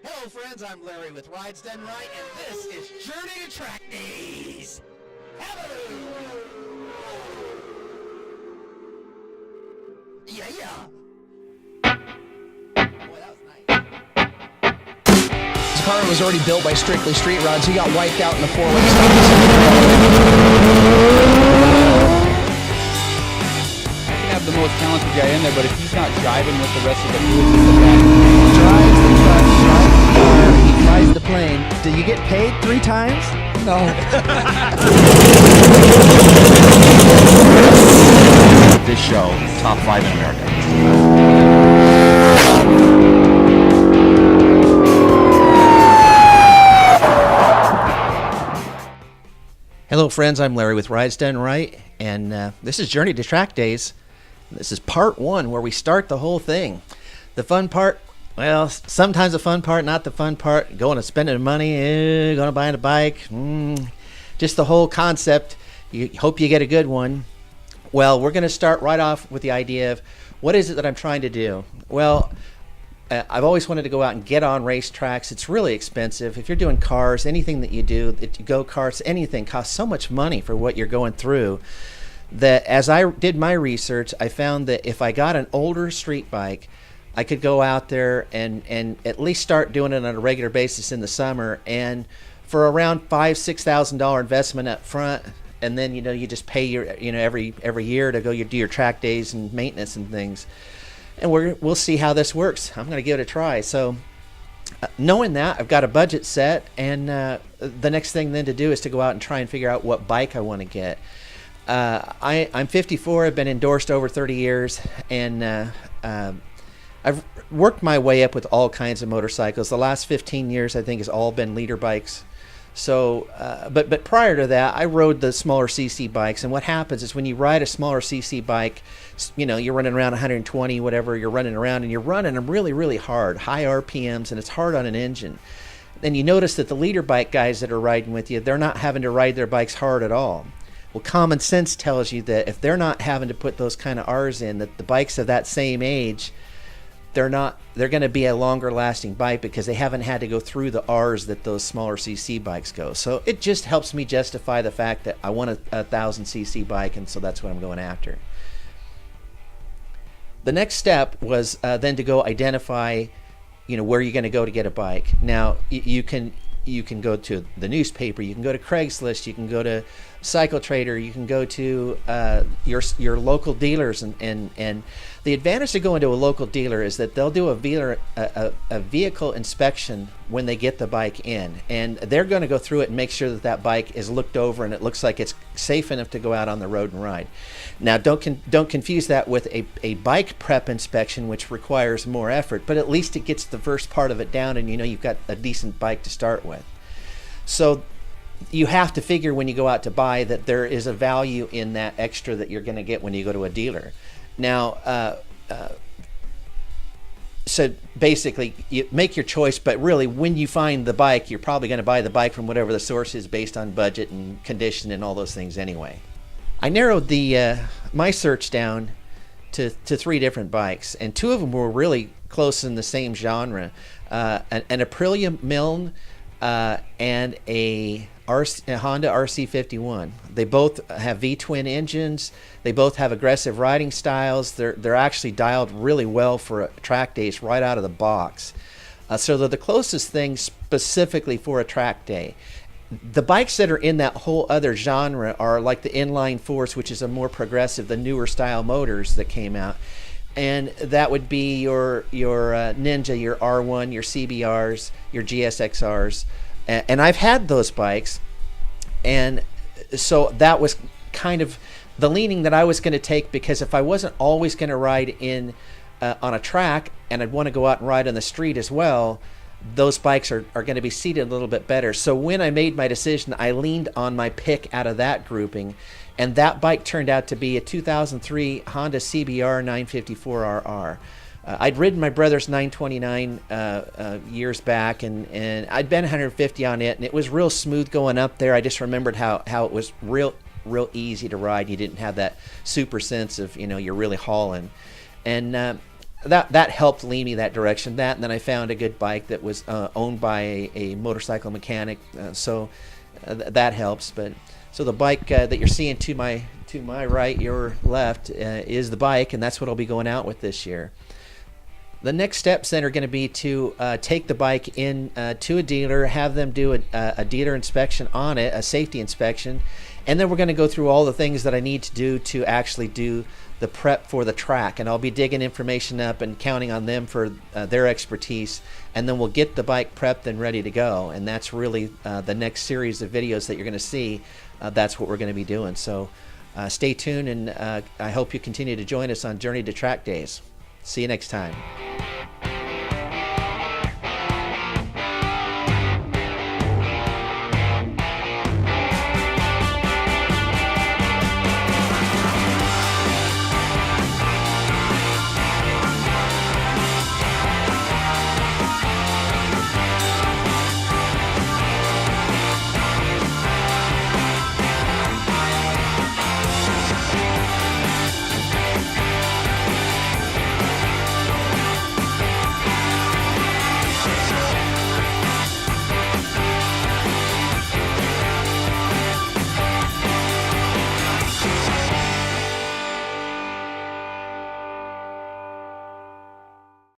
Hello friends, I'm Larry with Rides Done Right, and this is Journey to Track Days. Hello! Yeah! Boy, that was nice. His car was already built by Strictly Street Rods. He got wiped out in the four-way stop. I can have the most talented guy in there, but if he's not jiving with the rest of the crew, he's a bad Drives the truck, drives the car, he flies the plane. Do you get paid 3 times? No. This show, top 5 in America. Hello friends, I'm Larry with Rides Done Right, and this is Journey to Track Days. This is part 1 where we start the whole thing. The fun part, well, sometimes the fun part, not the fun part. Going and spending money, going to buy a bike, just the whole concept. You hope you get a good one. Well, we're going to start right off with the idea of what is it that I'm trying to do? Well, I've always wanted to go out and get on racetracks. It's really expensive. If you're doing cars, anything that you do, go-karts, anything costs so much money for what you're going through that as I did my research, I found that if I got an older street bike, I could go out there and at least start doing it on a regular basis in the summer, and for around $5,000-$6,000 investment up front, and then you just pay your every year to go do your track days and maintenance and things, and we'll see how this works. I'm going to give it a try. So knowing that, I've got a budget set, and the next thing then to do is to go out and try and figure out what bike I want to get. I'm 54. I've been endorsed over 30 years, and I've worked my way up with all kinds of motorcycles. The last 15 years, I think, has all been leader bikes. So, but prior to that, I rode the smaller CC bikes. And what happens is when you ride a smaller CC bike, you're running around 120, whatever you're running around, and you're running them really, really hard, high RPMs, and it's hard on an engine. Then you notice that the leader bike guys that are riding with you, they're not having to ride their bikes hard at all. Well, common sense tells you that if they're not having to put those kind of R's in, that the bikes of that same age, they're going to be a longer lasting bike because they haven't had to go through the R's that those smaller CC bikes go. So it just helps me justify the fact that I want a 1,000 CC bike, and so that's what I'm going after. The next step was then to go identify, where you're going to go to get a bike. Now you can go to the newspaper, you can go to Craigslist, you can go to Cycle Trader, you can go to your local dealers, and the advantage to going to a local dealer is that they'll do a vehicle inspection when they get the bike in, and they're going to go through it and make sure that bike is looked over and it looks like it's safe enough to go out on the road and ride. Now don't confuse that with a bike prep inspection, which requires more effort, but at least it gets the first part of it down, and you've got a decent bike to start with. So you have to figure when you go out to buy that there is a value in that extra that you're going to get when you go to a dealer. Now, so basically you make your choice, but really when you find the bike, you're probably going to buy the bike from whatever the source is based on budget and condition and all those things anyway. I narrowed my search down to 3 different bikes, and 2 of them were really close in the same genre. An Aprilia Milne and a Honda RC51. They both have V-twin engines. They both have aggressive riding styles. They're actually dialed really well for track days right out of the box. So they're the closest thing specifically for a track day. The bikes that are in that whole other genre are like the Inline Force, which is a more progressive, the newer style motors that came out. And that would be your Ninja, your R1, your CBRs, your GSXRs. And I've had those bikes, and so that was kind of the leaning that I was going to take, because if I wasn't always going to ride on a track and I'd want to go out and ride on the street as well, those bikes are going to be seated a little bit better. So when I made my decision, I leaned on my pick out of that grouping, and that bike turned out to be a 2003 Honda CBR 954RR. I'd ridden my brother's 929 years back, and I'd been 150 on it, and it was real smooth going up there. I just remembered how it was real easy to ride. You didn't have that super sense of you're really hauling. And that helped lead me that direction. That, and then I found a good bike that was owned by a motorcycle mechanic, that helps. But so the bike that you're seeing to my right, your left, is the bike, and that's what I'll be going out with this year. The next steps then are going to be to take the bike in to a dealer, have them do a dealer inspection on it, a safety inspection, and then we're going to go through all the things that I need to do to actually do the prep for the track. And I'll be digging information up and counting on them for their expertise, and then we'll get the bike prepped and ready to go. And that's really the next series of videos that you're going to see. That's what we're going to be doing. So stay tuned, and I hope you continue to join us on Journey to Track Days. See you next time.